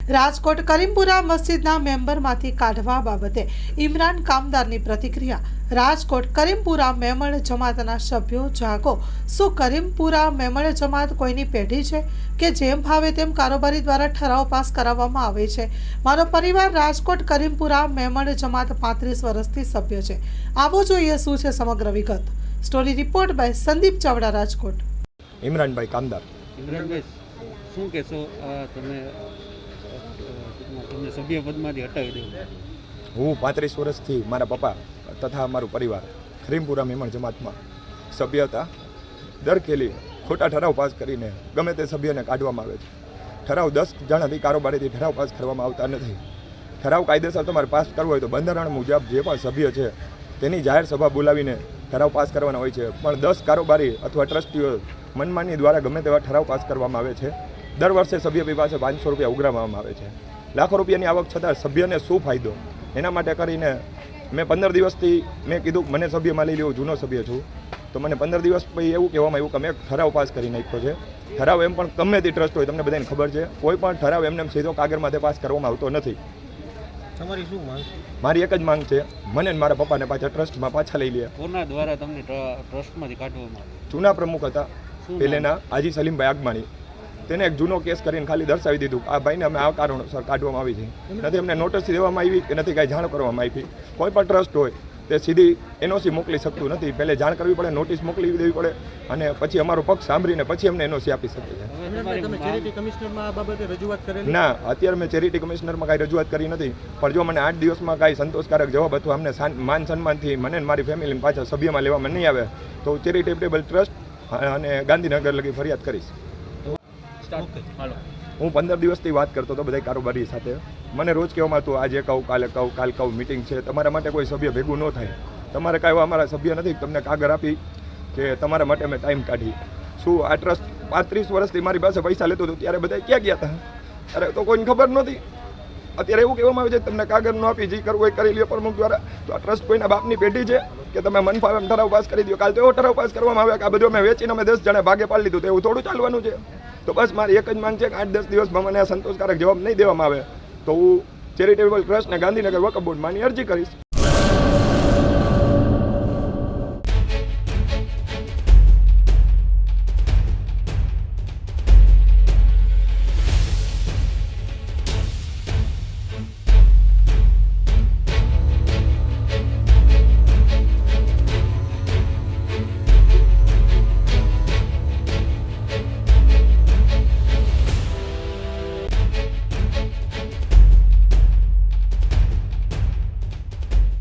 રાજકોટ કરીમપુરા મસ્જિદના મેમ્બરમાંથી કાઢવા બાબતે ઇમરાન કામદારની પ્રતિક્રિયા। રાજકોટ કરીમપુરા મેમણ જમાતના સભ્યો જાગો। શું કરીમપુરા મેમણ જમાત કોઈની પેઢી છે કે જેમ ભાવે તેમ કારોબારી દ્વારા ઠરાવ પાસ કરાવવામાં આવે છે? મારો પરિવાર રાજકોટ કરીમપુરા મેમણ જમાત 35 વર્ષથી સભ્ય છે। આવો જોઈએ શું છે સમગ્ર વિગત। Story report by Sandeep Chavda, Rajkot. Imranbhai Kamdar. Imranbhai, શું કહેશો તમને સભ્ય પદમાંથી હટાવી દેવું? હું 35 વર્ષથી મારા પપ્પા તથા અમારું પરિવાર કરીમપુરા મેમણ જમાતમાં સભ્ય હતા। દર ખેલી ખોટા ઠરાવ પાસ કરીને ગમે તે સભ્યને કાઢવામાં આવે છે। ઠરાવ 10 જણાથી કારોબારીથી ઠરાવ પાસ કરવામાં આવતા નથી। ઠરાવ કાયદેસર તમારે પાસ કરવો હોય તો બંધારણ મુજબ જે પણ સભ્ય છે તેની જાહેર સભા બોલાવીને ઠરાવ પાસ કરવાના હોય છે, પણ 10 કારોબારી અથવા ટ્રસ્ટીઓ મનમાની દ્વારા ગમે તેવા ઠરાવ પાસ કરવામાં આવે છે। દર વર્ષે સભ્ય પાસે 500 રૂપિયા ઉઘરાવવામાં આવે છે। લાખો રૂપિયાની આવક છતાં સભ્યને શું ફાયદો? એના માટે કરીને મેં 15 દિવસથી મેં કીધું મને સભ્યમાં લઈ લેવું, જૂનો સભ્ય છું, તો મને 15 દિવસ પછી એવું કહેવામાં આવ્યું કે મેં ઠરાવ પાસ કરી નાખ્યો છે। ઠરાવ એમ પણ ગમે તે ટ્રસ્ટ હોય, તમને બધાને ખબર છે, કોઈ પણ ઠરાવ એમને સીધો કાગળમાંથી પાસ કરવામાં આવતો નથી। તમારી શું માંગ? મારી એક જ માંગ છે, મને મારા પપ્પાને પાછા ટ્રસ્ટમાં પાછા લઈ લે। કોના દ્વારા તમને ટ્રસ્ટમાંથી કાઢવામાં આવ્યું? જૂના પ્રમુખ હતા પહેલેના હાજી સલીમભાઈ આગમાણી, તેને એક જૂનો કેસ કરીને ખાલી દર્શાવી દીધું આ ભાઈને અમે આ કારણોસર કાઢવામાં આવી છે। નથી અમને નોટિસ દેવામાં આવી કે નથી કાંઈ જાણ કરવામાં આવી। કોઈ પણ ટ્રસ્ટ હોય તે સીધી એનઓસી મોકલી શકતું નથી, પહેલે જાણ કરવી પડે, નોટિસ મોકલી દેવી પડે અને પછી અમારો પક્ષ સાંભળીને પછી અમને એનઓસી આપી શકે છે। ના, અત્યારે મેં ચેરિટી કમિશનરમાં કાંઈ રજૂઆત કરી નથી, પણ જો મને 8 દિવસમાં કાંઈ સંતોષકારક જવાબ અથવા અમને માન સન્માનથી મને મારી ફેમિલીને પાછા સભ્યમાં લેવામાં નહીં આવે તો ચેરિટેબલ ટ્રસ્ટ અને ગાંધીનગર લગી ફરિયાદ કરીશ। હું 15 દિવસથી વાત કરતો હતો બધા કારોબારી સાથે, મને રોજ કહેવામાં આવતું આજે કહું કાલે કહું કાલ કહું, મિટિંગ છે, તમારા માટે કોઈ સભ્ય ભેગું ન થાય, તમારે કાંઈ અમારા સભ્ય નથી તમને કાગળ આપી કે તમારા માટે અમે ટાઈમ કાઢી। શું આ ટ્રસ્ટ 35 વર્ષથી મારી પાસે પૈસા લેતો હતો ત્યારે બધા ક્યાં ગયા હતા? અરે તો કોઈને ખબર નહોતી। અત્યારે એવું કહેવામાં આવે છે તમને કાગળ ન આપી, જે કરવું એ કરી લ્યો પ્રમુખ દ્વારા, તો આ ટ્રસ્ટ કોઈના બાપની પેઢી છે કે તમે મન ફાવે ઠરાવ પાસ કરી દો? કાલ તો એવો ઠરાવ પાસ કરવામાં આવે કે આ બધું અમે વેચીને અમે 10 જણા ભાગે પાડી લીધું, તો એવું થોડું ચાલવાનું છે? તો બસ મારી એક જ માંગ છે કે 8-10 દિવસમાં મને સંતોષકારક જવાબ નહીં દેવામાં આવે તો હું ચેરિટેબલ ટ્રસ્ટ ને ગાંધીનગર વકફ બોર્ડમાં અરજી કરીશ।